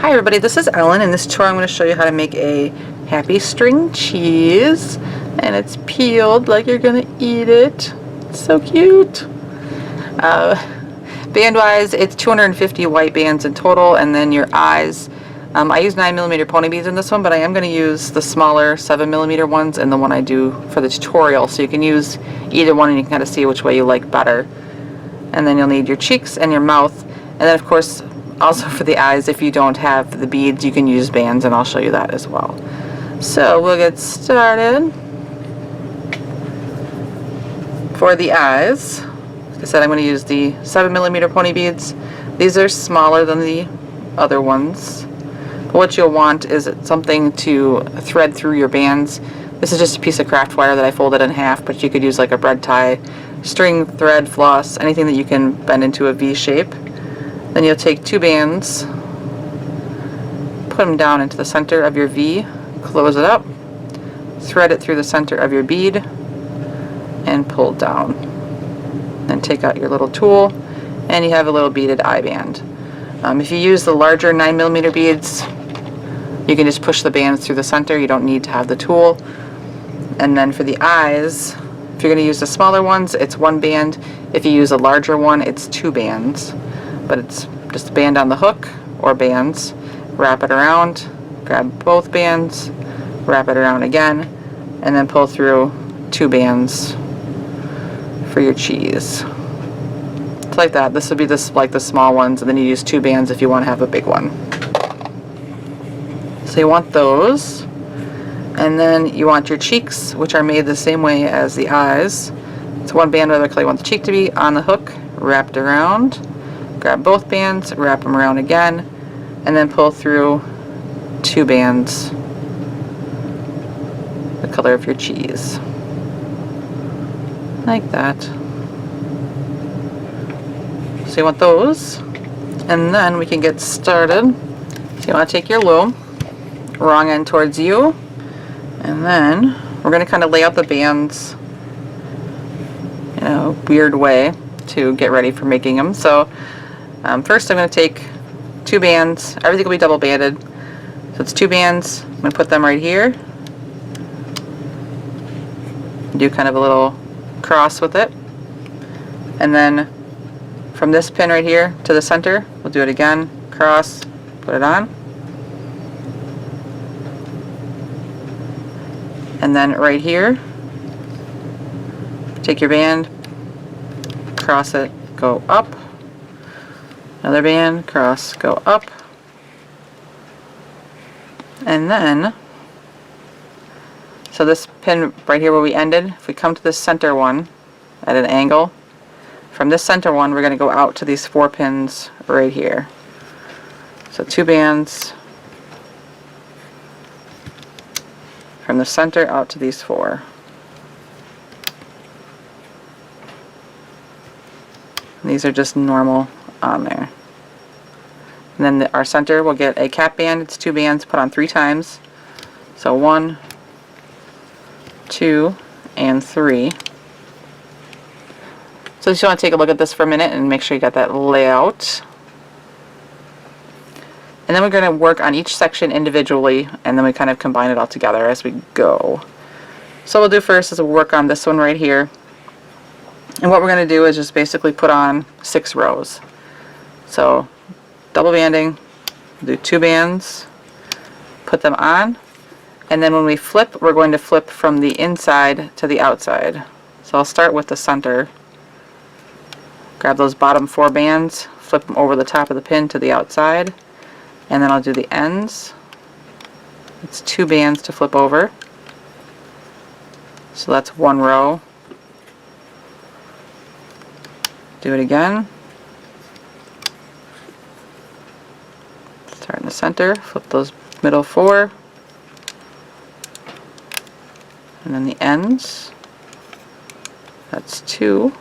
Hi everybody, this is Ellen. In this tutorial I'm going to show you how to make a happy string cheese, and it's peeled like you're going to eat it. It's so cute. Band wise, it's 250 white bands in total, and then your eyes. I use 9mm pony beads in this one, but I am going to use the smaller 7mm ones in the one I do for the tutorial, so you can use either one and you can kind of see which way you like better. And then you'll need your cheeks and your mouth, and then of course also for the eyes, if you don't have the beads, you can use bands, and I'll show you that as well. So we'll get started. For the eyes, like I said, I'm going to use the 7mm pony beads. These are smaller than the other ones. But what you'll want is something to thread through your bands. This is just a piece of craft wire that I folded in half, but you could use like a bread tie, string, thread, floss, anything that you can bend into a V shape. Then you'll take two bands, put them down into the center of your V, close it up, thread it through the center of your bead, and pull down. Then take out your little tool, and you have a little beaded eye band. If you use the larger 9mm beads, you can just push the bands through the center. You don't need to have the tool. And then for the eyes, if you're going to use the smaller ones, it's one band. If you use a larger one, it's two bands. But it's just a band on the hook, or bands. Wrap it around, grab both bands, wrap it around again, and then pull through two bands for your cheese. It's like that. This would be like the small ones, and then you use two bands if you want to have a big one. So you want those, and then you want your cheeks, which are made the same way as the eyes. It's one band whether you want the cheek to be on the hook, wrapped around. Grab both bands, wrap them around again, and then pull through two bands the color of your cheese. Like that. So you want those, and then we can get started. So you want to take your loom, wrong end towards you, and then we're going to kind of lay out the bands in a weird way to get ready for making them. So first I'm going to take two bands. Everything will be double banded. So it's two bands. I'm going to put them right here. Do kind of a little cross with it. And then from this pin right here to the center, we'll do it again. Cross, put it on. And then right here, take your band, cross it, go up. Another band, cross, go up, and then, so this pin right here where we ended, if we come to this center one at an angle, from this center one we're going to go out to these four pins right here. So two bands from the center out to these four. And these are just normal on there. And then our center will get a cap band. It's two bands put on 3 times. So 1, 2, and 3. So just want to take a look at this for a minute and make sure you got that layout. And then we're going to work on each section individually, and then we kind of combine it all together as we go. So what we'll do first is we'll work on this one right here. And what we're going to do is just basically put on 6 rows. So double banding, do 2 bands, put them on, and then when we flip, we're going to flip from the inside to the outside. So I'll start with the center. Grab those bottom 4 bands, flip them over the top of the pin to the outside, and then I'll do the ends. It's 2 bands to flip over. So that's 1 row. Do it again. Start in the center, flip those middle 4, and then the ends. That's 2.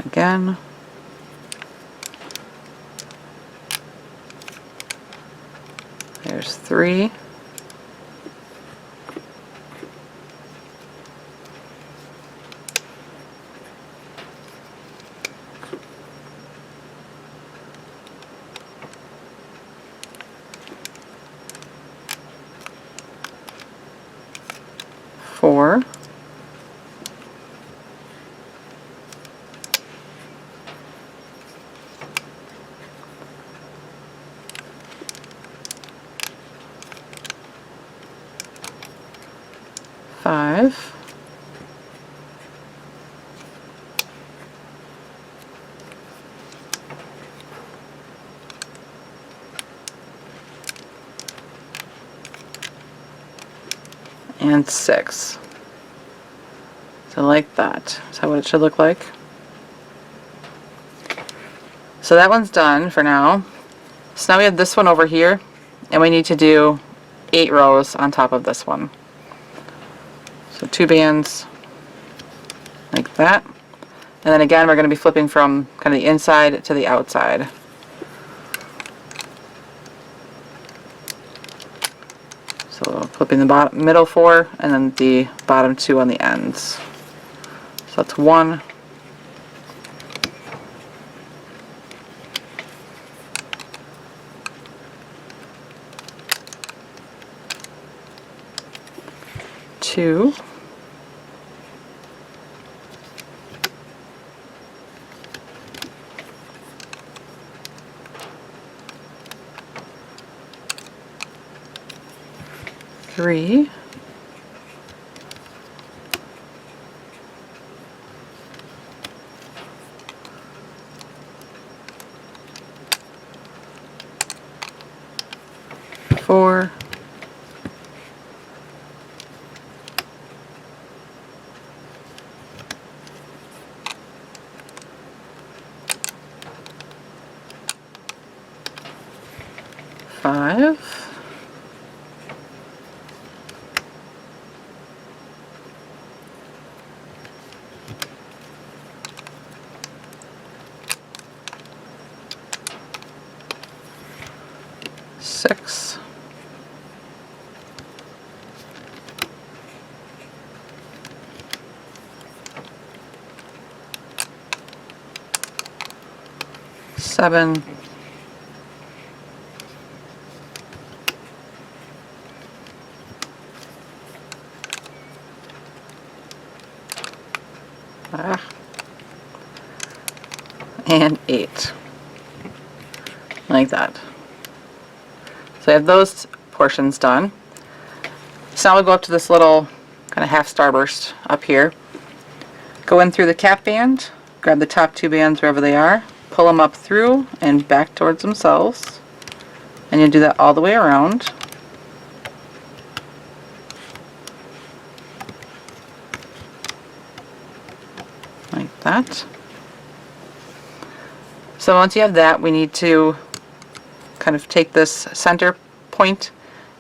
Again. There's 3. 5. And 6. So like that. Is that what it should look like? So that one's done for now. So now we have this one over here, and we need to do 8 rows on top of this one. So 2 bands like that. And then again, we're going to be flipping from kind of the inside to the outside. So flipping the bottom, middle 4, and then the bottom 2 on the ends. So that's 1, 2, 3, 4, 5, 6, 7, 8. Like that. So I have those portions done. So now we'll go up to this little kind of half starburst up here. Go in through the cap band, grab the top 2 bands wherever they are, pull them up through and back towards themselves. And you do that all the way around. Like that. So once you have that, we need to kind of take this center point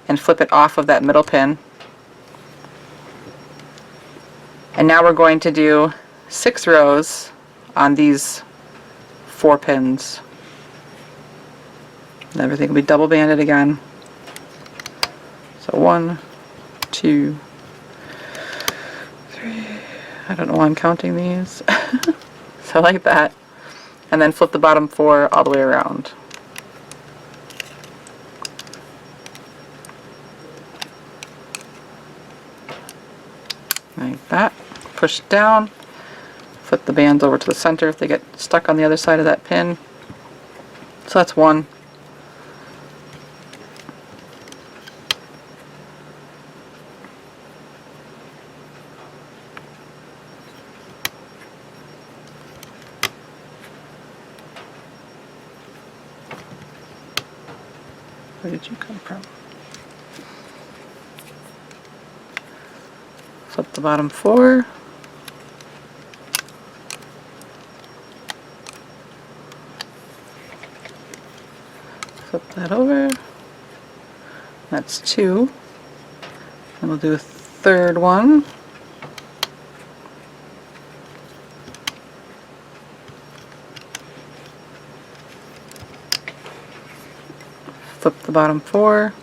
and flip it off of that middle pin. And now we're going to do 6 rows on these 4 pins. And everything will be double banded again. So 1, 2, 3, I don't know why I'm counting these. So like that. And then flip the bottom 4 all the way around. Like that. Push it down. Flip the bands over to the center if they get stuck on the other side of that pin. So that's 1. Where did you come from? Flip the bottom 4. Flip that over. That's 2. And we'll do a 3rd one. Flip the bottom 4.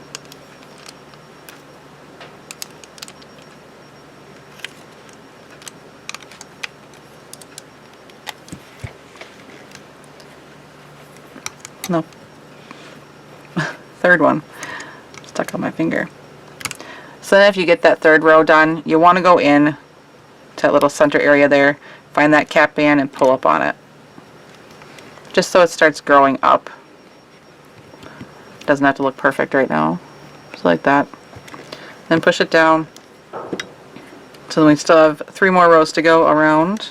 No. 3rd one. Stuck on my finger. So then if you get that 3rd row done, you want to go in to that little center area there, find that cap band and pull up on it. Just so it starts growing up. Doesn't have to look perfect right now. Just like that. Then push it down to So we still have 3 more rows to go around.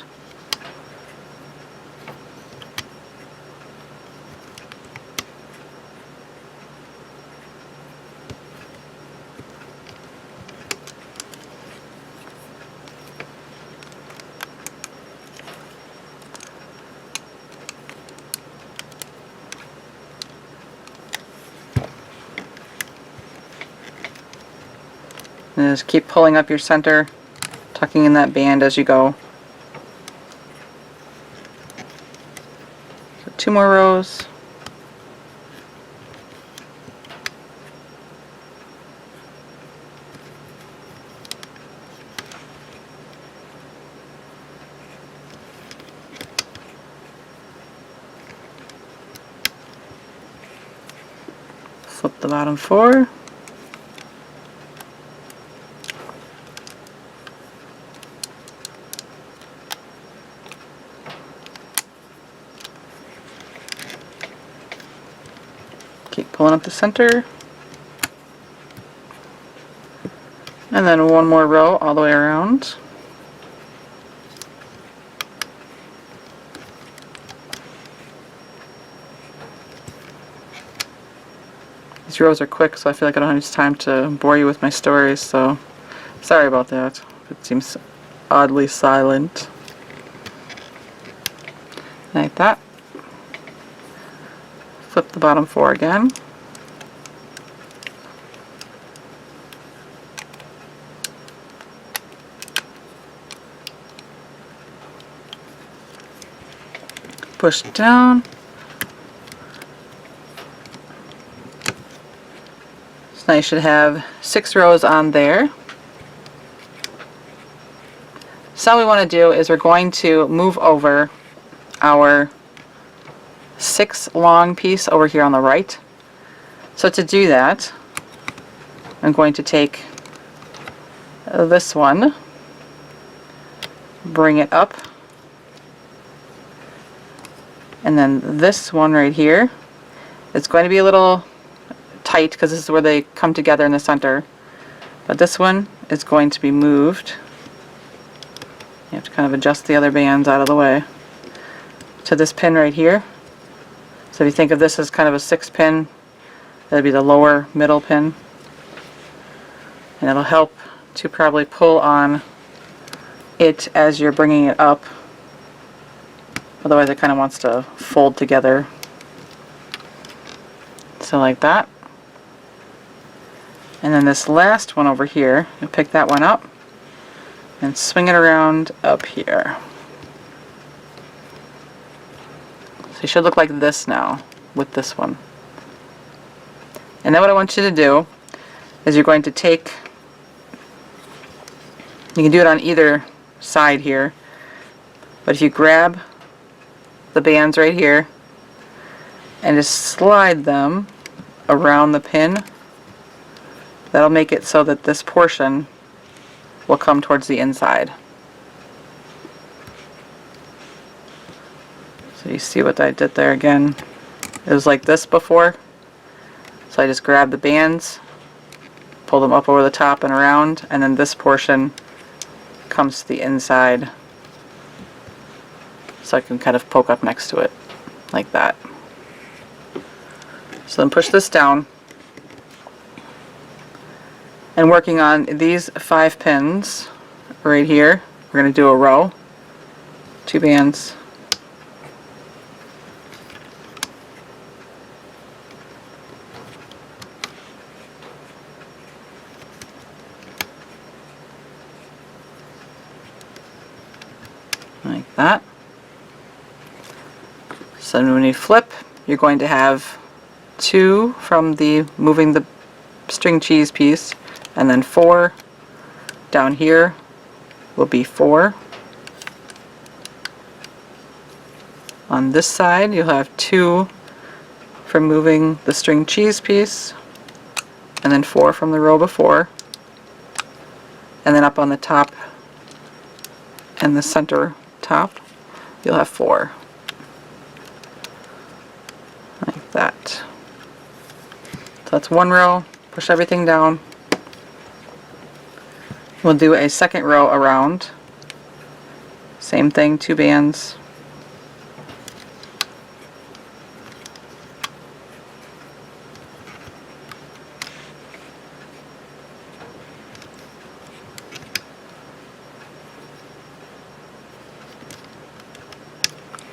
And just keep pulling up your center, tucking in that band as you go. So 2 more rows. Flip the bottom 4. Keep pulling up the center. And then 1 more row all the way around. These rows are quick, so I feel like I don't have much time to bore you with my stories, so sorry about that. It seems oddly silent. Like that. Flip the bottom 4 again. Push down. So now you should have 6 rows on there. So all we want to do is we're going to move over our 6 long piece over here on the right. So to do that, I'm going to take this one, bring it up, and then this one right here, it's going to be a little tight because this is where they come together in the center, but this one is going to be moved. You have to kind of adjust the other bands out of the way to this pin right here. So if you think of this as kind of a 6 pin, that'd be the lower middle pin, and it'll help to probably pull on it as you're bringing it up. Otherwise it kind of wants to fold together. So like that. And then this last one over here, you'll pick that one up and swing it around up here. So it should look like this now with this one. And then what I want you to do is you're going to take, you can do it on either side here, but if you grab the bands right here and just slide them around the pin, that'll make it so that this portion will come towards the inside. So you see what I did there again? It was like this before. So I just grabbed the bands, pull them up over the top and around, and then this portion comes to the inside. So I can kind of poke up next to it, like that. So then push this down. And working on these 5 pins right here, we're going to do a row, 2 bands, like that. So when you flip, you're going to have 2 from the moving the string cheese piece, and then 4 down here will be 4. On this side you'll have 2 from moving the string cheese piece, and then 4 from the row before, and then up on the top and the center top you'll have 4. Like that. So that's 1 row. Push everything down. We'll do a second row around. Same thing, 2 bands.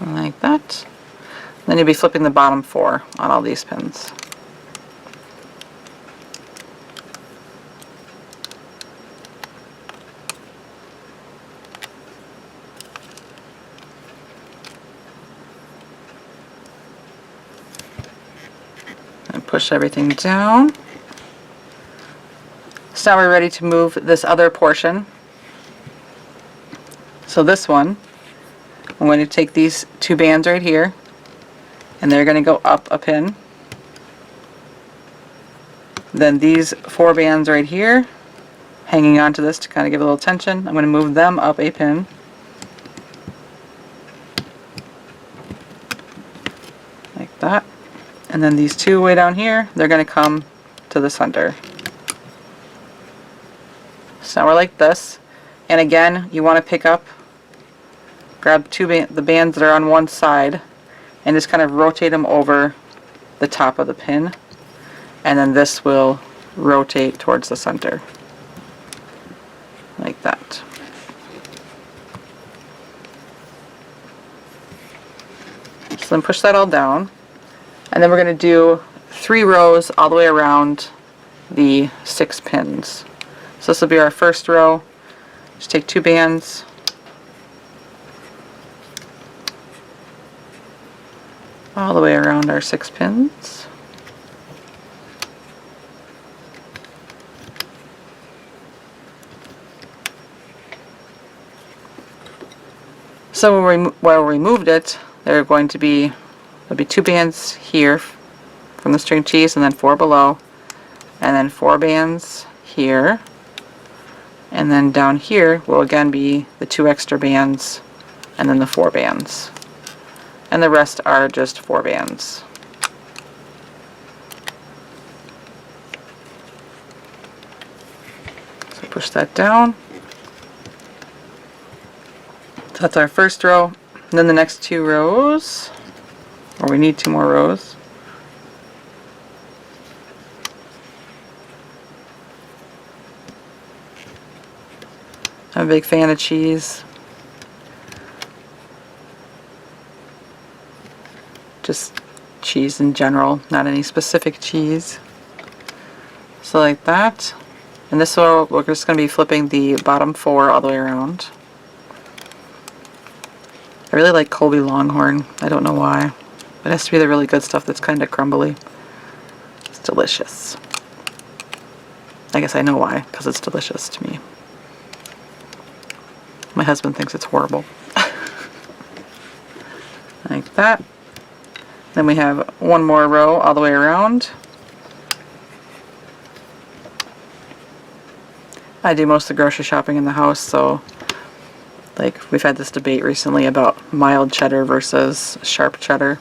Like that. Then you'll be flipping the bottom 4 on all these pins. And push everything down. So now we're ready to move this other portion. So this one, I'm going to take these 2 bands right here, and they're going to go up a pin. Then these 4 bands right here, hanging onto this to kind of give a little tension, I'm going to move them up a pin. Like that. And then these 2 way down here, they're going to come to the center. So now we're like this. And again, you want to pick up, grab the bands that are on one side, and just kind of rotate them over the top of the pin, and then this will rotate towards the center like that. So then push that all down, and then we're going to do 3 rows all the way around the 6 pins. So this will be our first row. Just take 2 bands, all the way around our 6 pins. So where we moved it, there'll be 2 bands here from the string cheese, and then 4 below, and then 4 bands here, and then down here will again be the 2 extra bands, and then the 4 bands. And the rest are just 4 bands. So push that down. So that's our first row. And then the next 2 rows, or we need 2 more rows. I'm a big fan of cheese. Just cheese in general, not any specific cheese. So like that. And this row, we're just going to be flipping the bottom 4 all the way around. I really like Colby Longhorn. I don't know why. It has to be the really good stuff that's kind of crumbly. It's delicious. I guess I know why, because it's delicious to me. My husband thinks it's horrible. Like that. Then we have 1 more row all the way around. I do most of the grocery shopping in the house, so like we've had this debate recently about mild cheddar versus sharp cheddar.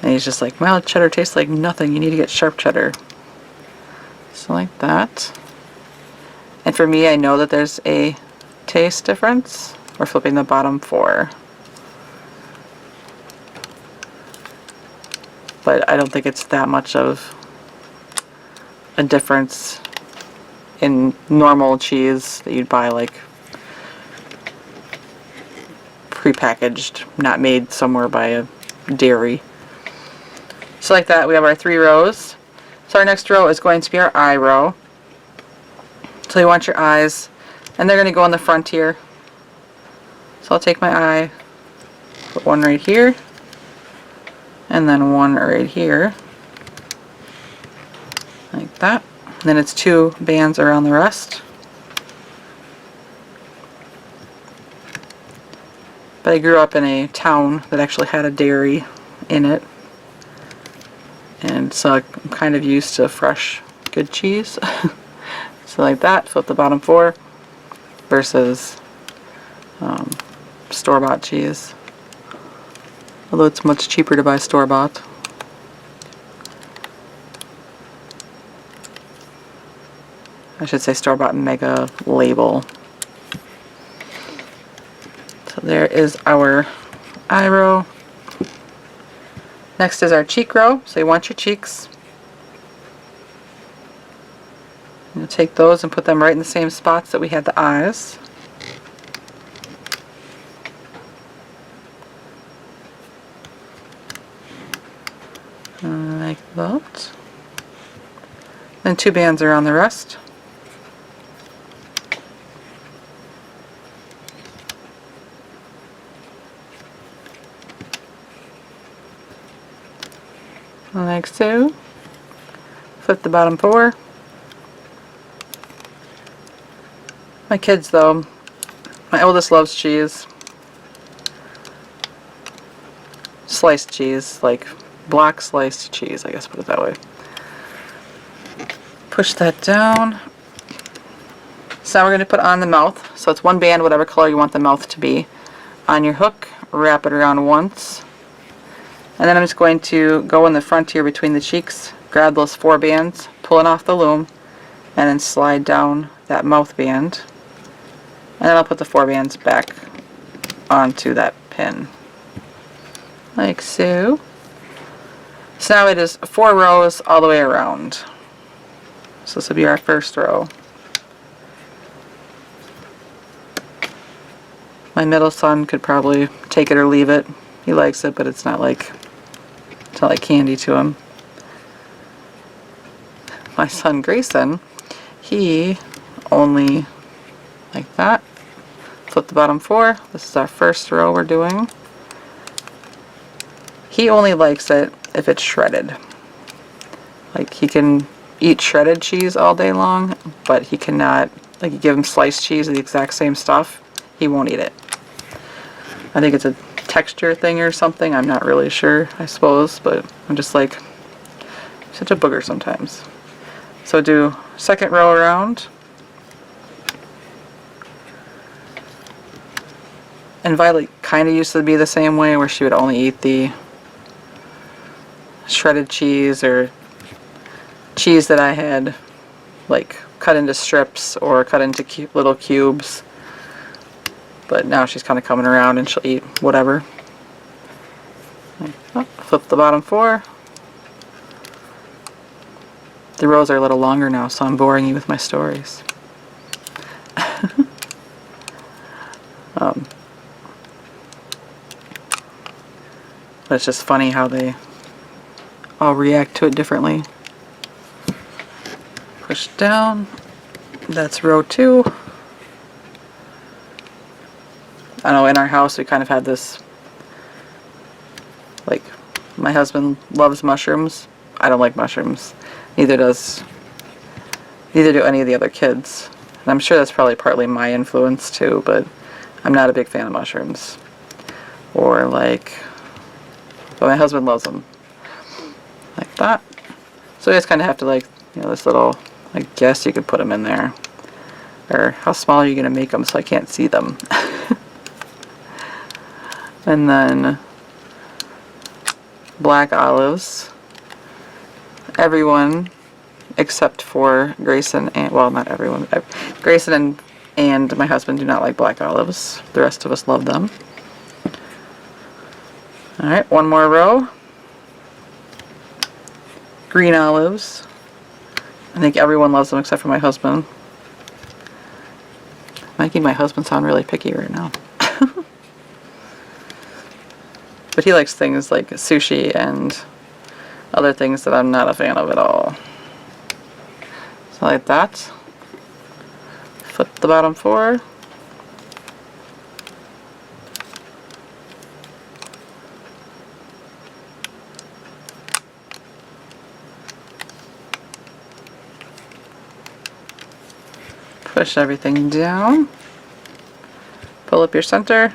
And he's just like, mild cheddar tastes like nothing, you need to get sharp cheddar. So like that. And for me, I know that there's a taste difference. We're flipping the bottom 4. But I don't think it's that much of a difference in normal cheese that you'd buy, like prepackaged, not made somewhere by a dairy. So like that, we have our 3 rows. So our next row is going to be our eye row. So you want your eyes, and they're going to go in the front here. So I'll take my eye, put 1 right here, and then 1 right here, like that. And then it's 2 bands around the rest. But I grew up in a town that actually had a dairy in it, and so I'm kind of used to fresh, good cheese. So like that, flip the bottom 4 versus store-bought cheese. Although it's much cheaper to buy store-bought. I should say store-bought mega label. So there is our eye row. Next is our cheek row. So you want your cheeks. You'll take those and put them right in the same spots that we had the eyes. Like that. Then 2 bands around the rest. Like so. Flip the bottom 4. My kids though, my oldest loves cheese. Sliced cheese, like block sliced cheese, I guess, put it that way. Push that down. So now we're going to put on the mouth. So it's 1 band, whatever color you want the mouth to be. On your hook, wrap it around once. And then I'm just going to go in the front here between the cheeks, grab those 4 bands, pull it off the loom, and then slide down that mouth band. And then I'll put the 4 bands back onto that pin. Like so. So now it is 4 rows all the way around. So this will be our first row. My middle son could probably take it or leave it. He likes it, but it's not like candy to him. My son Grayson, he only like that. Flip the bottom 4. This is our first row we're doing. He only likes it if it's shredded. Like, he can eat shredded cheese all day long, but he cannot, like, you give him sliced cheese of the exact same stuff, he won't eat it. I think it's a texture thing or something, I'm not really sure, I suppose, but I'm just like such a booger sometimes. So do second row around. And Violet kind of used to be the same way, where she would only eat the shredded cheese or cheese that I had like cut into strips or cut into little cubes. But now she's kind of coming around and she'll eat whatever. Oh, flip the bottom 4. The rows are a little longer now, so I'm boring you with my stories. But it's just funny how they all react to it differently. Push down. That's row 2. I know in our house we kind of had this, like, my husband loves mushrooms. I don't like mushrooms. Neither do any of the other kids. And I'm sure that's probably partly my influence too, but I'm not a big fan of mushrooms. Or like, but my husband loves them. Like that. So you just kind of have to, like, you know, this little, I guess you could put them in there. Or how small are you going to make them so I can't see them? And then black olives. Everyone except for Grayson and, well, not everyone. Grayson and my husband do not like black olives. The rest of us love them. Alright, 1 more row. Green olives. I think everyone loves them except for my husband. Making my husband sound really picky right now. But he likes things like sushi and other things that I'm not a fan of at all. So like that. Flip the bottom 4. Push everything down. Pull up your center.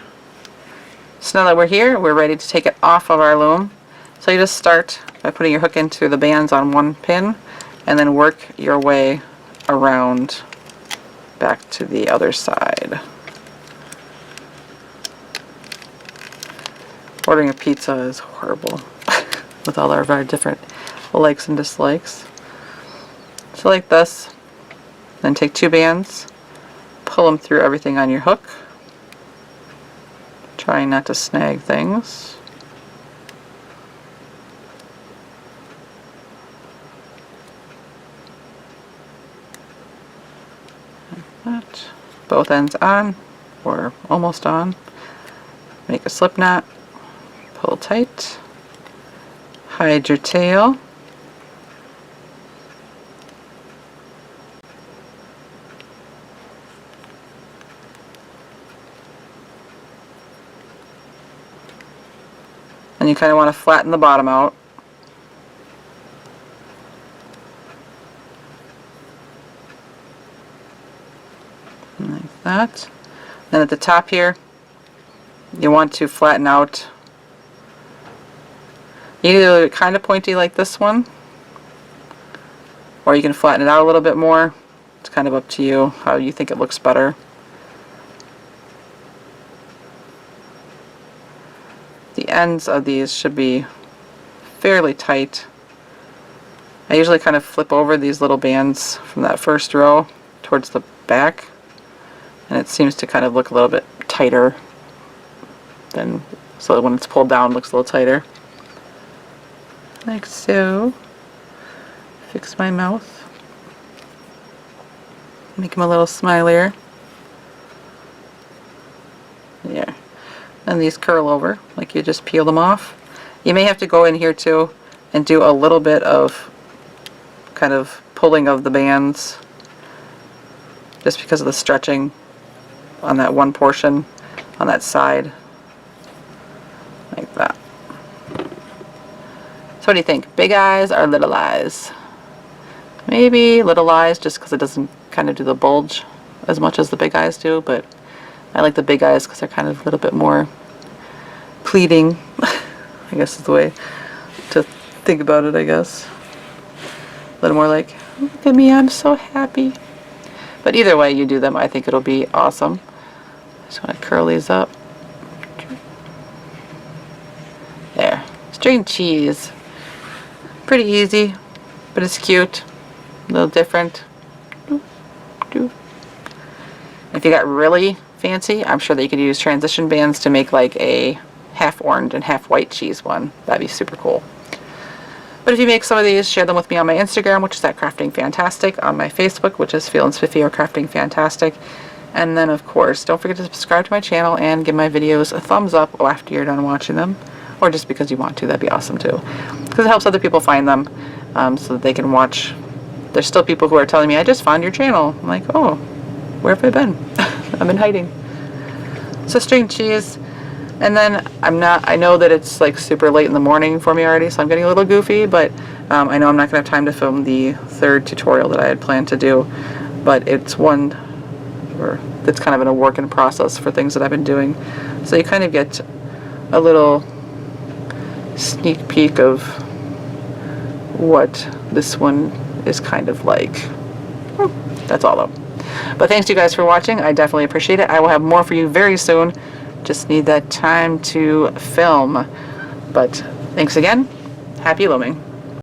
So now that we're here, we're ready to take it off of our loom. So you just start by putting your hook into the bands on one pin and then work your way around back to the other side. Ordering a pizza is horrible with all of our different likes and dislikes. So like this. Then take 2 bands, pull them through everything on your hook, trying not to snag things. Like that. Both ends on, or almost on. Make a slip knot, pull tight, hide your tail, and you kind of want to flatten the bottom out. Like that. Then at the top here, you want to flatten out, either kind of pointy like this one, or you can flatten it out a little bit more. It's kind of up to you how you think it looks better. The ends of these should be fairly tight. I usually kind of flip over these little bands from that first row towards the back, and it seems to kind of look a little bit tighter than, so that when it's pulled down it looks a little tighter. Like so. Fix my mouth. Make him a little smilier. Yeah. And these curl over, like you just peel them off. You may have to go in here too and do a little bit of kind of pulling of the bands, just because of the stretching on that one portion on that side. Like that. So what do you think? Big eyes or little eyes? Maybe little eyes, just because it doesn't kind of do the bulge as much as the big eyes do, but I like the big eyes because they're kind of a little bit more pleading, I guess is the way to think about it, I guess. A little more like, look at me, I'm so happy. But either way you do them, I think it'll be awesome. Just want to curl these up. There. String cheese. Pretty easy, but it's cute. A little different. If you got really fancy, I'm sure that you could use transition bands to make like a half orange and half white cheese one. That'd be super cool. But if you make some of these, share them with me on my Instagram, which is at Crafting Fantastic, on my Facebook, which is feelinspiffy or Crafting Fantastic. And then, of course, don't forget to subscribe to my channel and give my videos a thumbs up after you're done watching them, or just because you want to. That'd be awesome too, because it helps other people find them, so that they can watch. There's still people who are telling me, I just found your channel. I'm like, oh, where have I been? I've been hiding. So string cheese. And then I know that it's like super late in the morning for me already, so I'm getting a little goofy, but I know I'm not going to have time to film the 3rd tutorial that I had planned to do, but it's one that's kind of in a work in process for things that I've been doing. So you kind of get a little sneak peek of what this one is kind of like. That's all though. But thanks to you guys for watching. I definitely appreciate it. I will have more for you very soon. Just need that time to film. But thanks again. Happy looming.